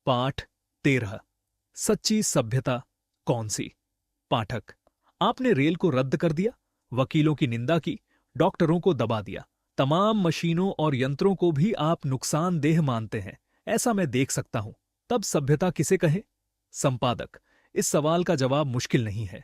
पाठ 13। सच्ची सभ्यता कौन सी। पाठक, आपने रेल को रद्द कर दिया, वकीलों की निंदा की, डॉक्टरों को दबा दिया, तमाम मशीनों और यंत्रों को भी आप नुकसानदेह मानते हैं। ऐसा मैं देख सकता हूं। तब सभ्यता किसे कहें? संपादक, इस सवाल का जवाब मुश्किल नहीं है।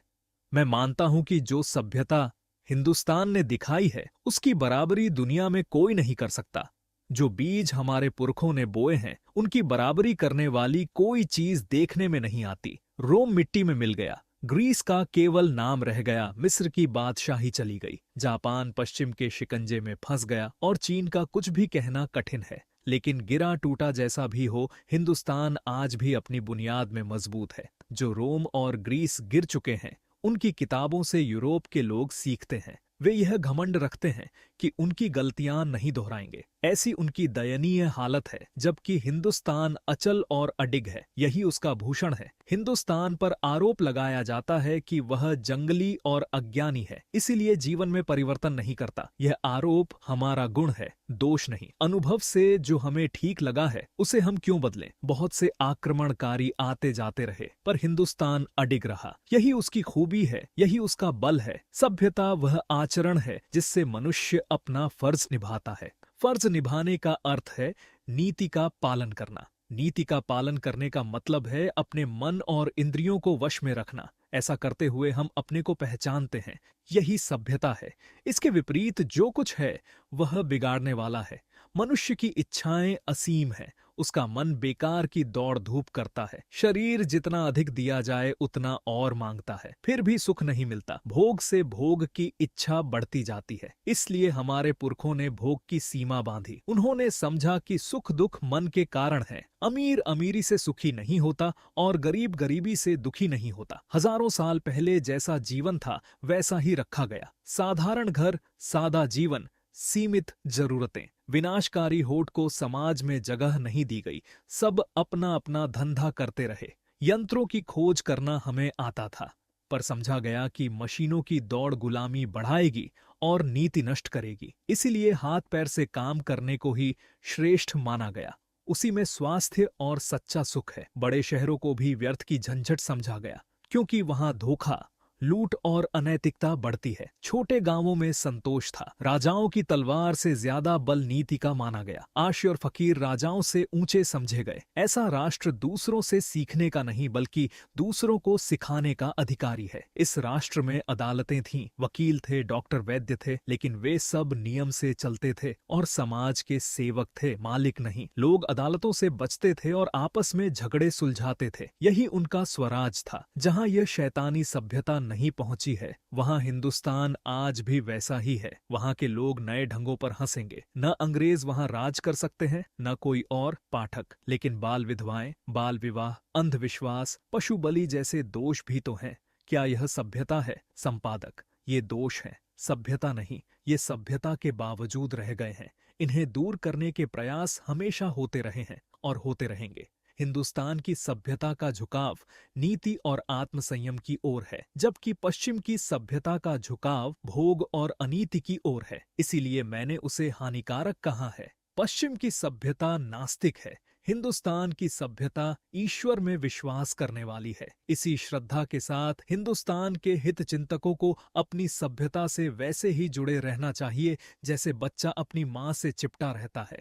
मैं मानता हूं कि जो सभ्यता हिंदुस्तान ने दिखाई है उसकी बराबरी दुनिया में कोई नहीं कर सकता। जो बीज हमारे पुरखों ने बोए हैं उनकी बराबरी करने वाली कोई चीज देखने में नहीं आती। रोम मिट्टी में मिल गया, ग्रीस का केवल नाम रह गया, मिस्र की बादशाही चली गई, जापान पश्चिम के शिकंजे में फंस गया और चीन का कुछ भी कहना कठिन है। लेकिन गिरा टूटा जैसा भी हो, हिंदुस्तान आज भी अपनी बुनियाद में मजबूत है। जो रोम और ग्रीस गिर चुके हैं उनकी किताबों से यूरोप के लोग सीखते हैं। वे यह घमंड रखते हैं कि उनकी गलतियां नहीं दोहराएंगे। ऐसी उनकी दयनीय हालत है, जबकि हिंदुस्तान अचल और अडिग है। यही उसका भूषण है। हिंदुस्तान पर आरोप लगाया जाता है कि वह जंगली और अज्ञानी है, इसीलिए जीवन में परिवर्तन नहीं करता। यह आरोप हमारा गुण है, दोष नहीं। अनुभव से जो हमें ठीक लगा है उसे हम क्यों बदलें? बहुत से आक्रमणकारी आते जाते रहे पर हिंदुस्तान अडिग रहा। यही उसकी खूबी है, यही उसका बल है। सभ्यता वह आचरण है जिससे मनुष्य अपना फर्ज निभाता है। फर्ज निभाने का अर्थ है नीति का पालन करना। नीति का पालन करने का मतलब है अपने मन और इंद्रियों को वश में रखना। ऐसा करते हुए हम अपने को पहचानते हैं। यही सभ्यता है। इसके विपरीत जो कुछ है वह बिगाड़ने वाला है। मनुष्य की इच्छाएं असीम हैं, उसका मन बेकार की दौड़ धूप करता है। शरीर जितना अधिक दिया जाए उतना और मांगता है, फिर भी सुख नहीं मिलता। भोग से भोग की इच्छा बढ़ती जाती है। इसलिए हमारे पुरखों ने भोग की सीमा बांधी। उन्होंने समझा कि सुख दुख मन के कारण है। अमीर अमीरी से सुखी नहीं होता और गरीब गरीबी से दुखी नहीं होता। हजारों साल पहले जैसा जीवन था वैसा ही रखा गया। साधारण घर, सादा जीवन, सीमित जरूरतें। विनाशकारी होठ को समाज में जगह नहीं दी गई। सब अपना अपना धंधा करते रहे। यंत्रों की खोज करना हमें आता था, पर समझा गया कि मशीनों की दौड़ गुलामी बढ़ाएगी और नीति नष्ट करेगी। इसीलिए हाथ पैर से काम करने को ही श्रेष्ठ माना गया। उसी में स्वास्थ्य और सच्चा सुख है। बड़े शहरों को भी व्यर्थ की झंझट समझा गया, क्योंकि वहां धोखा, लूट और अनैतिकता बढ़ती है। छोटे गांवों में संतोष था। राजाओं की तलवार से ज्यादा बल नीति का माना गया। आशी और फकीर राजाओं से ऊंचे समझे गए। ऐसा राष्ट्र दूसरों से सीखने का नहीं बल्कि दूसरों को सिखाने का अधिकारी है। इस राष्ट्र में अदालतें थीं, वकील थे, डॉक्टर, वैद्य थे, लेकिन वे सब नियम से चलते थे और समाज के सेवक थे, मालिक नहीं। लोग अदालतों से बचते थे और आपस में झगड़े सुलझाते थे। यही उनका स्वराज था। जहां यह शैतानी सभ्यता नहीं पहुंची है वहां हिंदुस्तान आज भी वैसा ही है। वहां के लोग नए ढंगों पर हंसेंगे। न अंग्रेज वहां राज कर सकते हैं, न कोई और। पाठक, लेकिन बाल विधवाएं, बाल विवाह, अंधविश्वास, पशु बलि जैसे दोष भी तो हैं। क्या यह सभ्यता है? संपादक, ये दोष है, सभ्यता नहीं। ये सभ्यता के बावजूद रह गए हैं। इन्हें दूर करने के प्रयास हमेशा होते रहे हैं और होते रहेंगे। हिंदुस्तान की सभ्यता का झुकाव नीति और आत्मसंयम की ओर है, जबकि पश्चिम की सभ्यता का झुकाव भोग और अनीति की ओर है। इसीलिए मैंने उसे हानिकारक कहा है। पश्चिम की सभ्यता नास्तिक है, हिंदुस्तान की सभ्यता ईश्वर में विश्वास करने वाली है। इसी श्रद्धा के साथ हिंदुस्तान के हित चिंतकों को अपनी सभ्यता से वैसे ही जुड़े रहना चाहिए जैसे बच्चा अपनी माँ से चिपटा रहता है।